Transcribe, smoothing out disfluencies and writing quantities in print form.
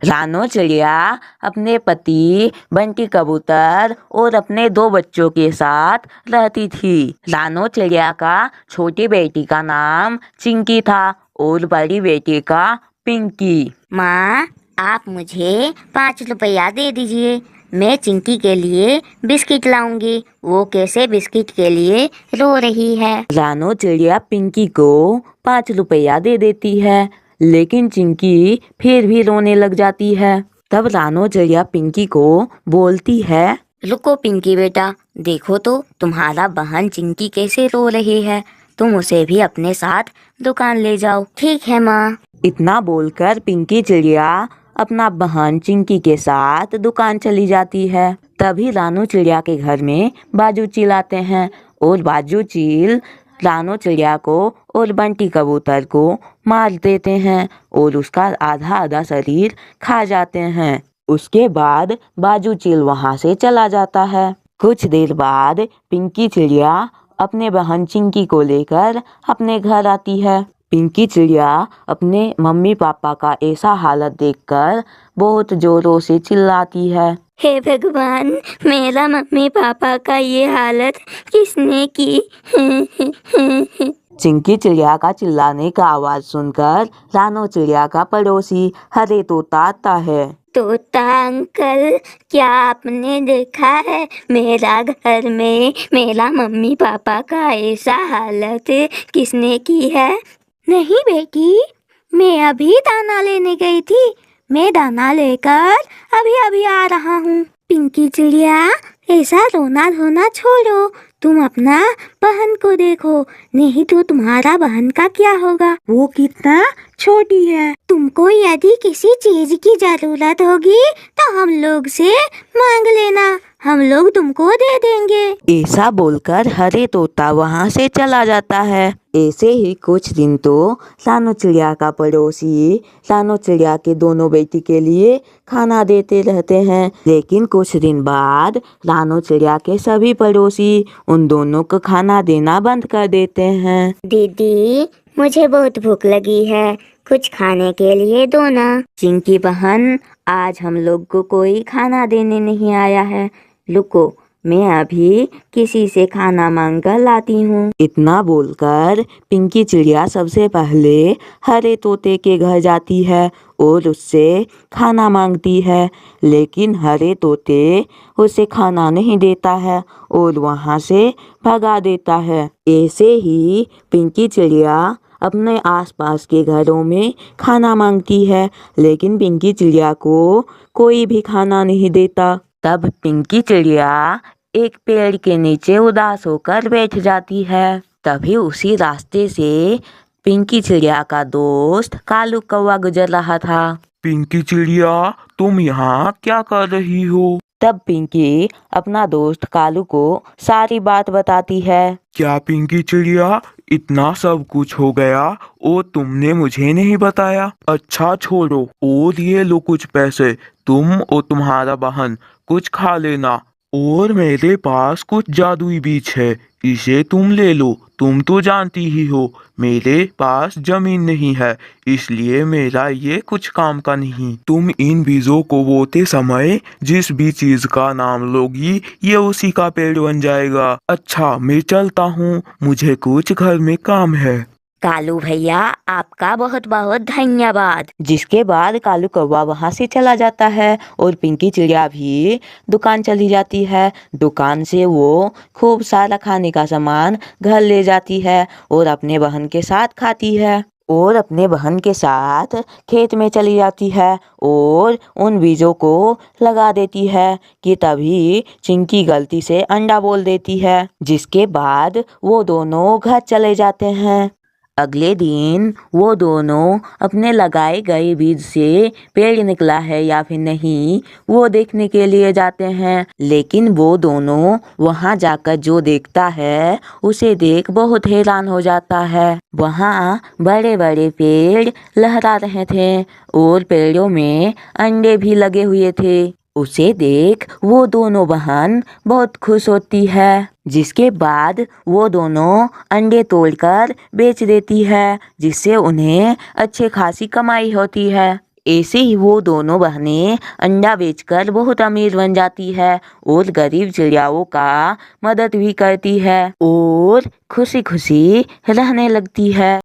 रानो चिड़िया अपने पति बंटी कबूतर और अपने 2 बच्चों के साथ रहती थी। रानो चिड़िया का छोटी बेटी का नाम चिंकी था और बड़ी बेटी का पिंकी। माँ, आप मुझे 5 रुपया दे दीजिए, मैं चिंकी के लिए बिस्किट लाऊंगी। वो कैसे बिस्किट के लिए रो रही है। रानो चिड़िया पिंकी को 5 रुपया दे देती है, लेकिन चिंकी फिर भी रोने लग जाती है। तब रानो चिड़िया पिंकी को बोलती है, रुको पिंकी बेटा, देखो तो तुम्हारा बहन चिंकी कैसे रो रही है। तुम उसे भी अपने साथ दुकान ले जाओ। ठीक है माँ। इतना बोलकर पिंकी चिड़िया अपना बहन चिंकी के साथ दुकान चली जाती है। तभी रानो चिड़िया के घर में बाजू चील आते हैं और बाजू चील रानो चिड़िया को और बंटी कबूतर को मार देते हैं और उसका आधा आधा शरीर खा जाते हैं। उसके बाद बाजू चील वहाँ से चला जाता है। कुछ देर बाद पिंकी चिड़िया अपने बहन चिंकी को लेकर अपने घर आती है। पिंकी चिड़िया अपने मम्मी पापा का ऐसा हालत देखकर बहुत जोरों से चिल्लाती है, हे भगवान, मेरा मम्मी पापा का ये हालत किसने की। चिंकी चिड़िया का चिल्लाने का आवाज सुनकर रानो चिड़िया का पड़ोसी हरे तोता आता है। तोता अंकल, क्या आपने देखा है मेरा घर में मेरा मम्मी पापा का ऐसा हालत किसने की है। नहीं बेटी, मैं अभी दाना लेने गई थी। मैं दाना लेकर अभी अभी आ रहा हूँ। पिंकी चिड़िया, ऐसा रोना धोना छोड़ो, तुम अपना बहन को देखो, नहीं तो तुम्हारा बहन का क्या होगा। वो कितना छोटी है। तुमको यदि किसी चीज की जरूरत होगी तो हम लोग से मांग लेना, हम लोग तुमको दे देंगे। ऐसा बोलकर हरे तोता वहाँ से चला जाता है। ऐसे ही कुछ दिन तो रानो चिड़िया का पड़ोसी रानो चिड़िया के दोनों बेटी के लिए खाना देते रहते हैं, लेकिन कुछ दिन बाद रानो चिड़िया के सभी पड़ोसी उन दोनों को खाना देना बंद कर देते हैं। दीदी, मुझे बहुत भूख लगी है, कुछ खाने के लिए दो ना। चिंकी बहन, आज हम लोग को कोई खाना देने नहीं आया है। रुको, मैं अभी किसी से खाना मांग कर लाती हूँ। इतना बोलकर पिंकी चिड़िया सबसे पहले हरे तोते के घर जाती है और उससे खाना मांगती है, लेकिन हरे तोते उसे खाना नहीं देता है और वहाँ से भगा देता है। ऐसे ही पिंकी चिड़िया अपने आसपास के घरों में खाना मांगती है, लेकिन पिंकी चिड़िया को कोई भी खाना नहीं देता। तब पिंकी चिड़िया एक पेड़ के नीचे उदास होकर बैठ जाती है। तभी उसी रास्ते से पिंकी चिड़िया का दोस्त कालू कौवा गुजर रहा था। पिंकी चिड़िया, तुम यहाँ क्या कर रही हो? तब पिंकी अपना दोस्त कालू को सारी बात बताती है। क्या पिंकी चिड़िया, इतना सब कुछ हो गया और तुमने मुझे नहीं बताया? अच्छा छोड़ो, और ये लो कुछ पैसे, तुम और तुम्हारा बहन कुछ खा लेना। और मेरे पास कुछ जादुई बीज है, इसे तुम ले लो। तुम तो जानती ही हो मेरे पास जमीन नहीं है, इसलिए मेरा ये कुछ काम का नहीं। तुम इन बीजों को बोते समय जिस भी चीज का नाम लोगी, ये उसी का पेड़ बन जाएगा। अच्छा, मैं चलता हूँ, मुझे कुछ घर में काम है। कालू भैया, आपका बहुत बहुत धन्यवाद। जिसके बाद कालू कौवा वहाँ से चला जाता है और पिंकी चिड़िया भी दुकान चली जाती है। दुकान से वो खूब सारा खाने का सामान घर ले जाती है और अपने बहन के साथ खाती है और अपने बहन के साथ खेत में चली जाती है और उन बीजों को लगा देती है कि तभी चिंकी गलती से अंडा बोल देती है, जिसके बाद वो दोनों घर चले जाते हैं। अगले दिन वो दोनों अपने लगाए गए बीज से पेड़ निकला है या फिर नहीं वो देखने के लिए जाते हैं, लेकिन वो दोनों वहां जाकर जो देखता है उसे देख बहुत हैरान हो जाता है। वहां बड़े बड़े पेड़ लहरा रहे थे और पेड़ों में अंडे भी लगे हुए थे। उसे देख वो दोनों बहन बहुत खुश होती है, जिसके बाद वो दोनों अंडे तोड़कर बेच देती है, जिससे उन्हें अच्छी खासी कमाई होती है। ऐसे ही वो दोनों बहनें अंडा बेचकर बहुत अमीर बन जाती है और गरीब चिड़ियाओं का मदद भी करती है और खुशी खुशी रहने लगती है।